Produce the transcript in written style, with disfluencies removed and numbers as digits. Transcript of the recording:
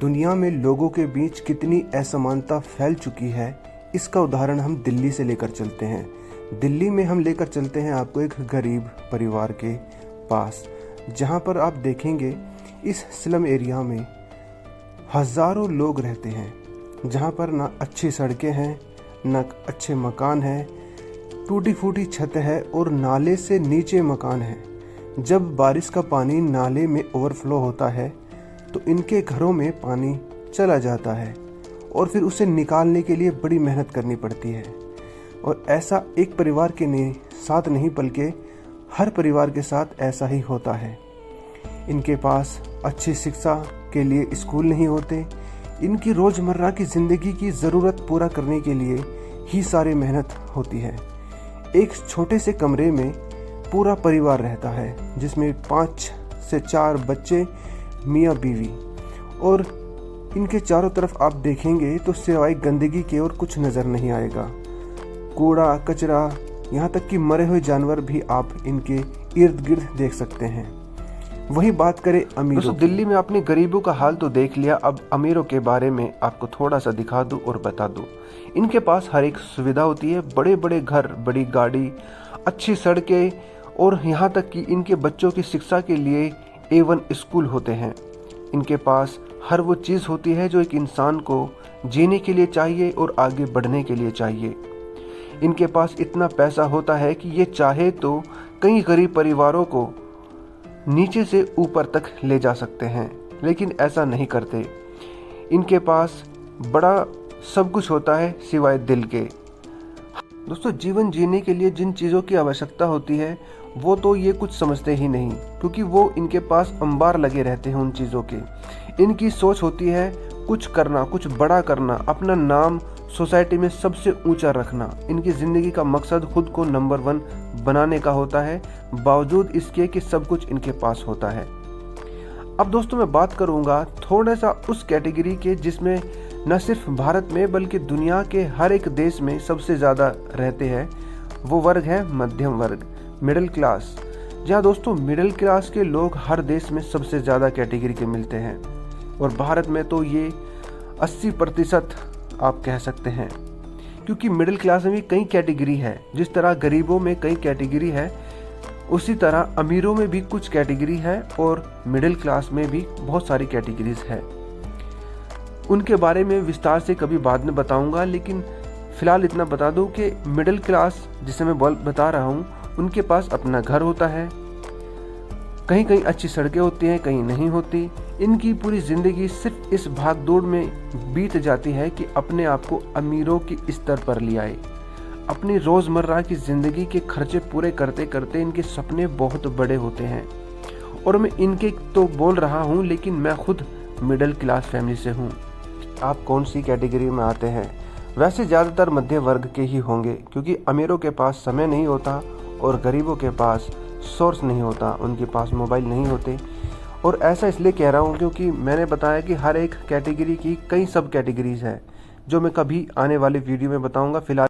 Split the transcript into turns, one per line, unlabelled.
दुनिया में लोगों के बीच कितनी असमानता फैल चुकी है, इसका उदाहरण हम दिल्ली से लेकर चलते हैं। दिल्ली में हम लेकर चलते हैं आपको एक गरीब परिवार के पास, जहां पर आप देखेंगे इस स्लम एरिया में हज़ारों लोग रहते हैं, जहां पर ना अच्छी सड़कें हैं, ना अच्छे मकान हैं, टूटी फूटी छत है और नाले से नीचे मकान है। जब बारिश का पानी नाले में ओवरफ्लो होता है तो इनके घरों में पानी चला जाता है और फिर उसे निकालने के लिए बड़ी मेहनत करनी पड़ती है। और ऐसा एक परिवार के साथ नहीं बल्कि हर परिवार के साथ ऐसा ही होता है। इनके पास अच्छी शिक्षा के लिए स्कूल नहीं होते। इनकी रोज़मर्रा की ज़िंदगी की ज़रूरत पूरा करने के लिए ही सारी मेहनत होती है। एक छोटे से कमरे में पूरा परिवार रहता है, जिसमें 5 से 4 बच्चे, मियाँ बीवी, और इनके चारों तरफ आप देखेंगे तो सिवाय गंदगी के और कुछ नज़र नहीं आएगा। कूड़ा कचरा, यहाँ तक कि मरे हुए जानवर भी आप इनके इर्द गिर्द देख सकते हैं। वही बात करें अमीरों की। दिल्ली में आपने गरीबों का हाल तो देख लिया, अब अमीरों के बारे में आपको थोड़ा सा दिखा दूं और बता दूं। इनके पास हर एक सुविधा होती है, बड़े बड़े घर, बड़ी गाड़ी, अच्छी सड़कें, और यहाँ तक कि इनके बच्चों की शिक्षा के लिए A1 स्कूल होते हैं। इनके पास हर वो चीज़ होती है जो एक इंसान को जीने के लिए चाहिए और आगे बढ़ने के लिए चाहिए। इनके पास इतना पैसा होता है कि ये चाहे तो कई गरीब परिवारों को नीचे से ऊपर तक ले जा सकते हैं, लेकिन ऐसा नहीं करते। इनके पास बड़ा सब कुछ होता है सिवाय दिल के। दोस्तों, जीवन जीने के लिए जिन चीज़ों की आवश्यकता होती है वो तो ये कुछ समझते ही नहीं, क्योंकि वो इनके पास अंबार लगे रहते हैं उन चीज़ों के। इनकी सोच होती है कुछ करना, कुछ बड़ा करना, अपना नाम सोसाइटी में सबसे ऊंचा रखना। इनकी ज़िंदगी का मकसद खुद को नंबर 1 बनाने का होता है, बावजूद इसके कि सब कुछ इनके पास होता है। अब दोस्तों, मैं बात करूँगा थोड़ा सा उस कैटेगरी के जिसमें न सिर्फ भारत में बल्कि दुनिया के हर एक देश में सबसे ज़्यादा रहते हैं। वो वर्ग है मध्यम वर्ग, मिडिल क्लास। जहाँ दोस्तों मिडिल क्लास के लोग हर देश में सबसे ज़्यादा कैटेगरी के मिलते हैं, और भारत में तो ये 80% आप कह सकते हैं, क्योंकि मिडिल क्लास में भी कई कैटेगरी है। जिस तरह गरीबों में कई कैटेगरी है, उसी तरह अमीरों में भी कुछ कैटेगरी है और मिडिल क्लास में भी बहुत सारी कैटेगरीज है। उनके बारे में विस्तार से कभी बाद में बताऊंगा, लेकिन फ़िलहाल इतना बता दूं कि मिडिल क्लास जिसे मैं बता रहा हूं, उनके पास अपना घर होता है, कहीं कहीं अच्छी सड़कें होती हैं, कहीं नहीं होती। इनकी पूरी ज़िंदगी सिर्फ इस भाग दौड़ में बीत जाती है कि अपने आप को अमीरों की स्तर पर ले आए। अपनी रोज़मर्रा की ज़िंदगी के खर्चे पूरे करते करते इनके सपने बहुत बड़े होते हैं। और मैं इनके तो बोल रहा हूँ, लेकिन मैं खुद मिडिल क्लास फैमिली से हूँ। आप कौन सी कैटेगरी में आते हैं? वैसे ज़्यादातर मध्य वर्ग के ही होंगे, क्योंकि अमीरों के पास समय नहीं होता और गरीबों के पास सोर्स नहीं होता, उनके पास मोबाइल नहीं होते। और ऐसा इसलिए कह रहा हूँ क्योंकि मैंने बताया कि हर एक कैटेगरी की कई सब कैटेगरीज है, जो मैं कभी आने वाले वीडियो में बताऊँगा। फिलहाल